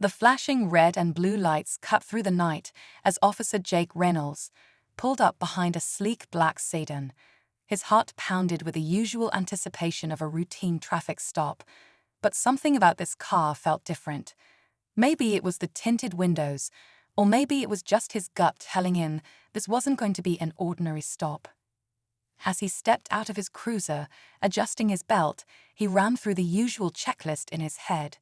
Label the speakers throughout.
Speaker 1: The flashing red and blue lights cut through the night as Officer Jake Reynolds pulled up behind a sleek black sedan. His heart pounded with the usual anticipation of a routine traffic stop, but something about this car felt different. Maybe it was the tinted windows, or maybe it was just his gut telling him this wasn't going to be an ordinary stop. As he stepped out of his cruiser, adjusting his belt, he ran through the usual checklist in his head.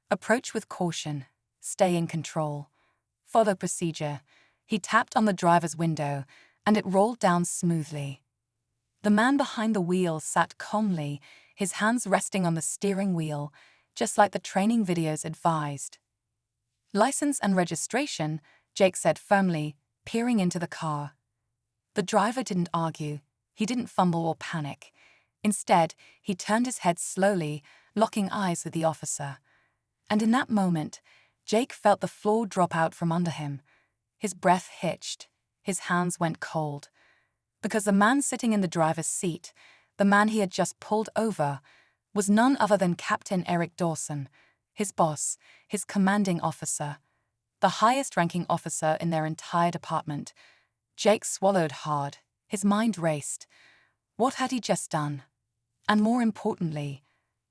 Speaker 1: Approach with caution. Stay in control. Follow procedure. He tapped on the driver's window, and it rolled down smoothly. The man behind the wheel sat calmly, his hands resting on the steering wheel, just like the training videos advised. License and registration, Jake said firmly, peering into the car. The driver didn't argue. He didn't fumble or panic. Instead, he turned his head slowly, locking eyes with the officer. And in that moment, Jake felt the floor drop out from under him. His breath hitched. His hands went cold. Because the man sitting in the driver's seat, the man he had just pulled over, was none other than Captain Eric Dawson, his boss, his commanding officer, the highest-ranking officer in their entire department. Jake swallowed hard. His mind raced. What had he just done? And more importantly,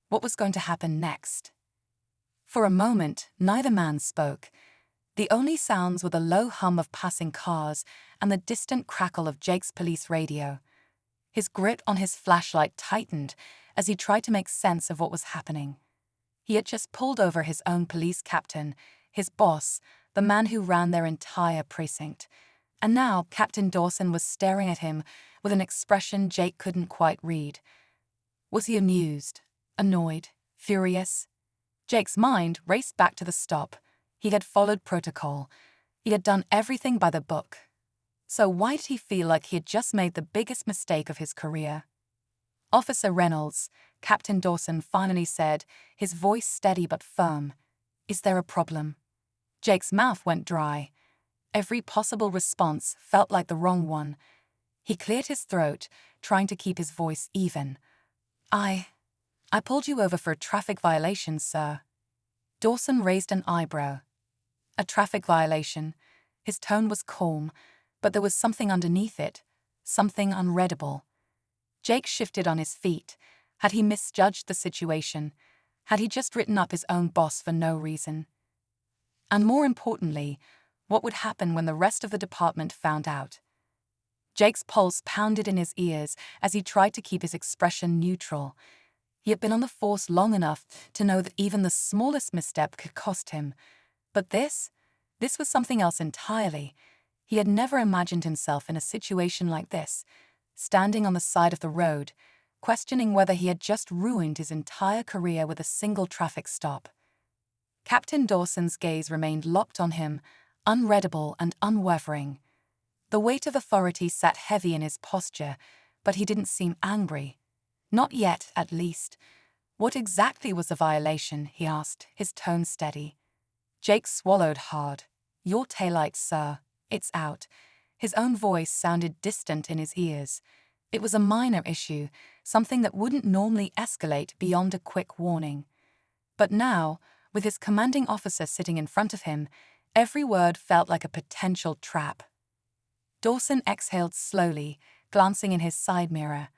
Speaker 1: what was going to happen next? For a moment, neither man spoke. The only sounds were the low hum of passing cars and the distant crackle of Jake's police radio. His grip on his flashlight tightened as he tried to make sense of what was happening. He had just pulled over his own police captain, his boss, the man who ran their entire precinct. And now Captain Dawson was staring at him with an expression Jake couldn't quite read. Was he amused, annoyed, furious? Jake's mind raced back to the stop. He had followed protocol. He had done everything by the book. So why did he feel like he had just made the biggest mistake of his career? Officer Reynolds, Captain Dawson finally said, his voice steady but firm. Is there a problem? Jake's mouth went dry. Every possible response felt like the wrong one. He cleared his throat, trying to keep his voice even. I pulled you over for a traffic violation, sir. Dawson raised an eyebrow. A traffic violation. His tone was calm, but there was something underneath it, something unreadable. Jake shifted on his feet. Had he misjudged the situation? Had he just written up his own boss for no reason? And more importantly, what would happen when the rest of the department found out? Jake's pulse pounded in his ears as he tried to keep his expression neutral. He had been on the force long enough to know that even the smallest misstep could cost him. But this was something else entirely. He had never imagined himself in a situation like this, standing on the side of the road, questioning whether he had just ruined his entire career with a single traffic stop. Captain Dawson's gaze remained locked on him, unreadable and unwavering. The weight of authority sat heavy in his posture, but he didn't seem angry. Not yet, at least. What exactly was the violation, he asked, his tone steady. Jake swallowed hard. Your taillight, sir. It's out. His own voice sounded distant in his ears. It was a minor issue, something that wouldn't normally escalate beyond a quick warning. But now, with his commanding officer sitting in front of him, every word felt like a potential trap. Dawson exhaled slowly, glancing in his side mirror.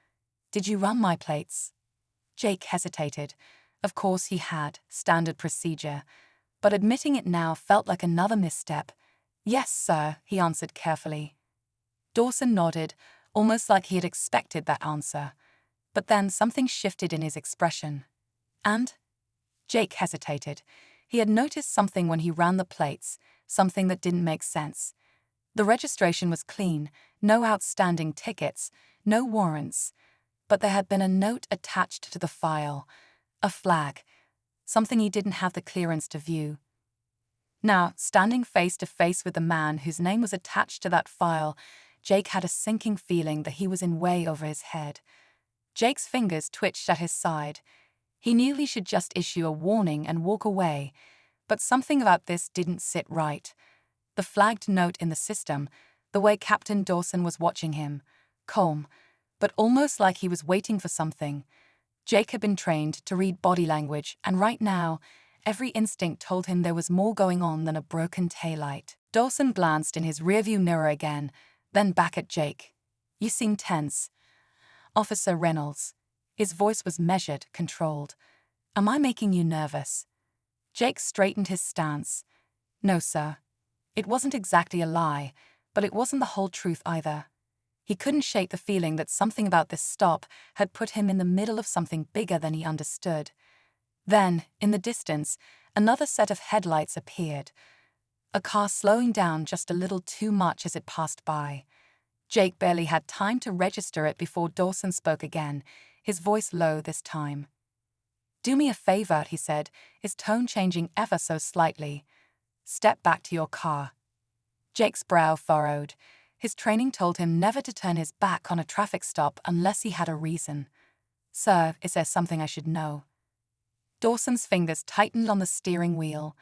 Speaker 1: Did you run my plates? Jake hesitated. Of course he had, standard procedure. But admitting it now felt like another misstep. Yes, sir, he answered carefully. Dawson nodded, almost like he had expected that answer. But then something shifted in his expression. And? Jake hesitated. He had noticed something when he ran the plates, something that didn't make sense. The registration was clean, no outstanding tickets, no warrants. But there had been a note attached to the file, a flag, something he didn't have the clearance to view. Now, standing face to face with the man whose name was attached to that file, Jake had a sinking feeling that he was in way over his head. Jake's fingers twitched at his side. He knew he should just issue a warning and walk away, but something about this didn't sit right. The flagged note in the system, the way Captain Dawson was watching him, calm, but almost like he was waiting for something. Jake had been trained to read body language, and right now, every instinct told him there was more going on than a broken taillight. Dawson glanced in his rearview mirror again, then back at Jake. "You seem tense." "Officer Reynolds." His voice was measured, controlled. "Am I making you nervous?" Jake straightened his stance. "No, sir." It wasn't exactly a lie, but it wasn't the whole truth either. He couldn't shake the feeling that something about this stop had put him in the middle of something bigger than he understood. Then, in the distance, another set of headlights appeared. A car slowing down just a little too much as it passed by. Jake barely had time to register it before Dawson spoke again, his voice low this time. "Do me a favor," he said, his tone changing ever so slightly. "Step back to your car." Jake's brow furrowed. His training told him never to turn his back on a traffic stop unless he had a reason. "Sir, is there something I should know?" Dawson's fingers tightened on the steering wheel.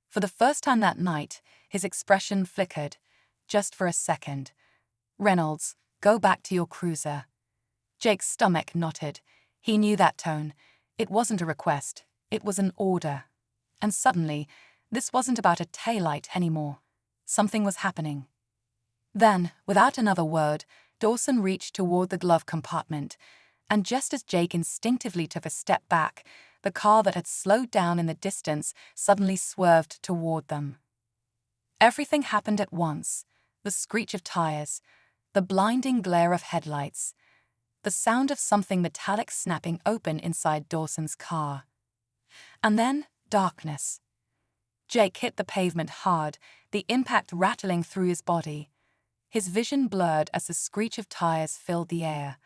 Speaker 1: For the first time that night, his expression flickered, just for a second. "Reynolds, go back to your cruiser." Jake's stomach knotted. He knew that tone. It wasn't a request, it was an order. And suddenly, this wasn't about a taillight anymore. Something was happening. Then, without another word, Dawson reached toward the glove compartment, and just as Jake instinctively took a step back, the car that had slowed down in the distance suddenly swerved toward them. Everything happened at once: the screech of tires, the blinding glare of headlights, the sound of something metallic snapping open inside Dawson's car. And then, darkness. Jake hit the pavement hard, the impact rattling through his body. His vision blurred as the screech of tires filled the air.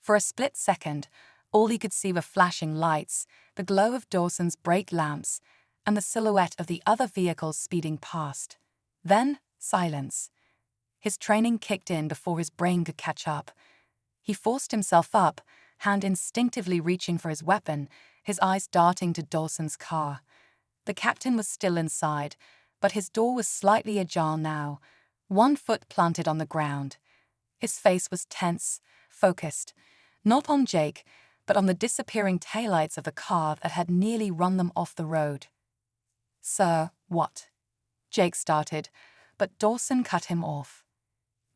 Speaker 1: For a split second, all he could see were flashing lights, the glow of Dawson's brake lamps, and the silhouette of the other vehicles speeding past. Then, silence. His training kicked in before his brain could catch up. He forced himself up, hand instinctively reaching for his weapon, his eyes darting to Dawson's car. The captain was still inside, but his door was slightly ajar now, one foot planted on the ground. His face was tense, focused, not on Jake, but on the disappearing taillights of the car that had nearly run them off the road. "Sir, what?" Jake started, but Dawson cut him off.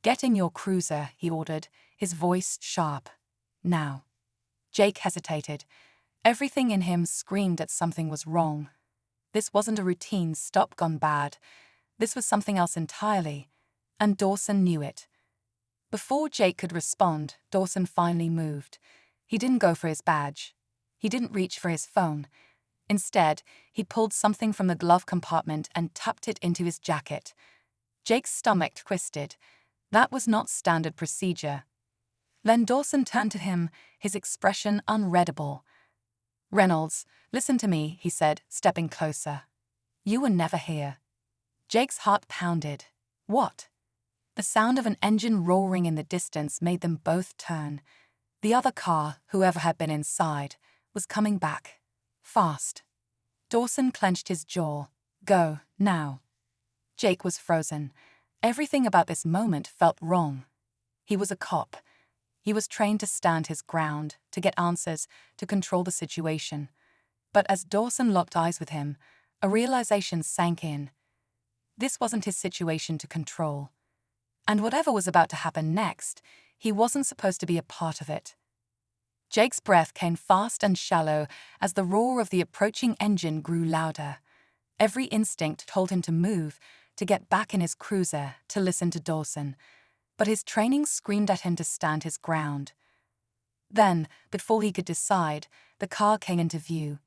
Speaker 1: "Get in your cruiser," he ordered, his voice sharp. "Now." Jake hesitated. Everything in him screamed that something was wrong. This wasn't a routine stop gone bad. This was something else entirely, and Dawson knew it. Before Jake could respond, Dawson finally moved. He didn't go for his badge. He didn't reach for his phone. Instead, he pulled something from the glove compartment and tucked it into his jacket. Jake's stomach twisted. That was not standard procedure. Then Dawson turned to him, his expression unreadable. "Reynolds, listen to me," he said, stepping closer. "You were never here." Jake's heart pounded. What? The sound of an engine roaring in the distance made them both turn. The other car, whoever had been inside, was coming back. Fast. Dawson clenched his jaw. "Go, now." Jake was frozen. Everything about this moment felt wrong. He was a cop. He was trained to stand his ground, to get answers, to control the situation. But as Dawson locked eyes with him, a realization sank in. This wasn't his situation to control. And whatever was about to happen next, he wasn't supposed to be a part of it. Jake's breath came fast and shallow as the roar of the approaching engine grew louder. Every instinct told him to move, to get back in his cruiser, to listen to Dawson. But his training screamed at him to stand his ground. Then, before he could decide, the car came into view.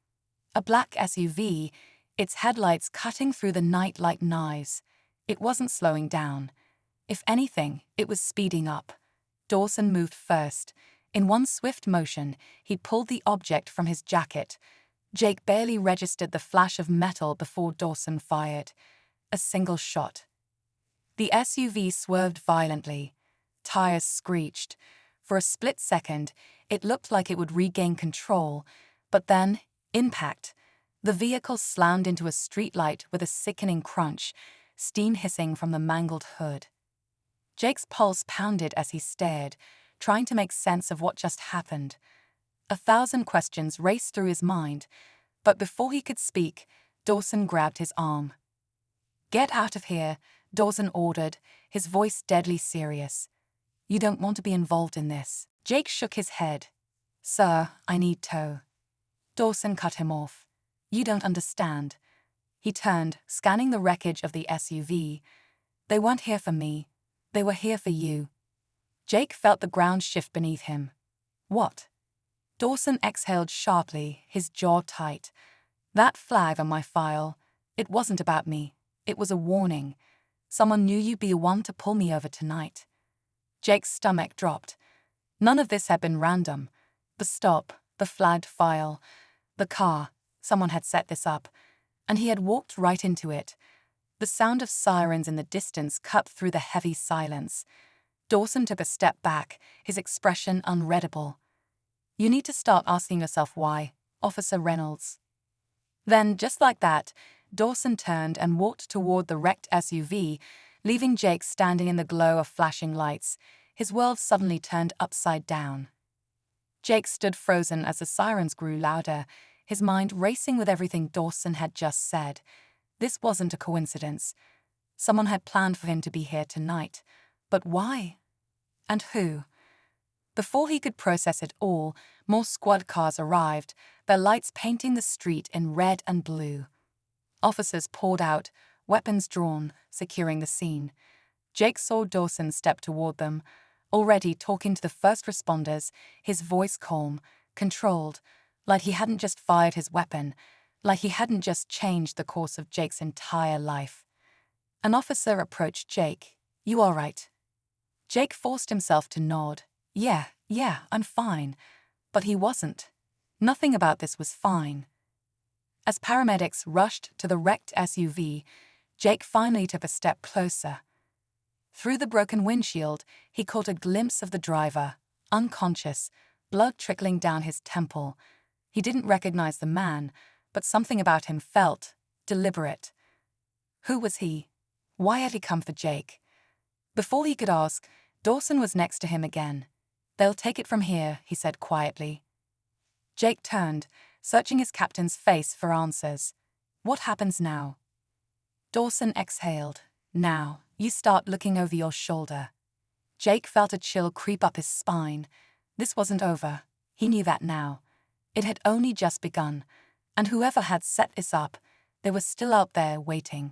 Speaker 1: A black SUV, its headlights cutting through the night like knives. It wasn't slowing down. If anything, it was speeding up. Dawson moved first. In one swift motion, he pulled the object from his jacket. Jake barely registered the flash of metal before Dawson fired. A single shot. The SUV swerved violently. Tires screeched. For a split second, it looked like it would regain control, but then, impact. The vehicle slammed into a streetlight with a sickening crunch, steam hissing from the mangled hood. Jake's pulse pounded as he stared, trying to make sense of what just happened. 1,000 questions raced through his mind, but before he could speak, Dawson grabbed his arm. "Get out of here," Dawson ordered, his voice deadly serious. "You don't want to be involved in this." Jake shook his head. "Sir, I need tow." Dawson cut him off. "You don't understand." He turned, scanning the wreckage of the SUV. "They weren't here for me. They were here for you." Jake felt the ground shift beneath him. "What?" Dawson exhaled sharply, his jaw tight. "That flag on my file, it wasn't about me. It was a warning. Someone knew you'd be the one to pull me over tonight." Jake's stomach dropped. None of this had been random. The stop, the flagged file, the car, someone had set this up, and he had walked right into it. The sound of sirens in the distance cut through the heavy silence. Dawson took a step back, his expression unreadable. "You need to start asking yourself why, Officer Reynolds." Then, just like that, Dawson turned and walked toward the wrecked SUV, leaving Jake standing in the glow of flashing lights. His world suddenly turned upside down. Jake stood frozen as the sirens grew louder, his mind racing with everything Dawson had just said. This wasn't a coincidence. Someone had planned for him to be here tonight. But why? And who? Before he could process it all, more squad cars arrived, their lights painting the street in red and blue. Officers poured out, weapons drawn, securing the scene. Jake saw Dawson step toward them, already talking to the first responders, his voice calm, controlled, like he hadn't just fired his weapon, like he hadn't just changed the course of Jake's entire life. An officer approached Jake. "You all right?" Jake forced himself to nod. Yeah, I'm fine." But he wasn't. Nothing about this was fine. As paramedics rushed to the wrecked SUV, Jake finally took a step closer. Through the broken windshield, he caught a glimpse of the driver, unconscious, blood trickling down his temple. He didn't recognize the man, but something about him felt deliberate. Who was he? Why had he come for Jake? Before he could ask, Dawson was next to him again. "They'll take it from here," he said quietly. Jake turned, searching his captain's face for answers. "What happens now?" Dawson exhaled. "Now, you start looking over your shoulder." Jake felt a chill creep up his spine. This wasn't over. He knew that now. It had only just begun, and whoever had set this up, they were still out there waiting.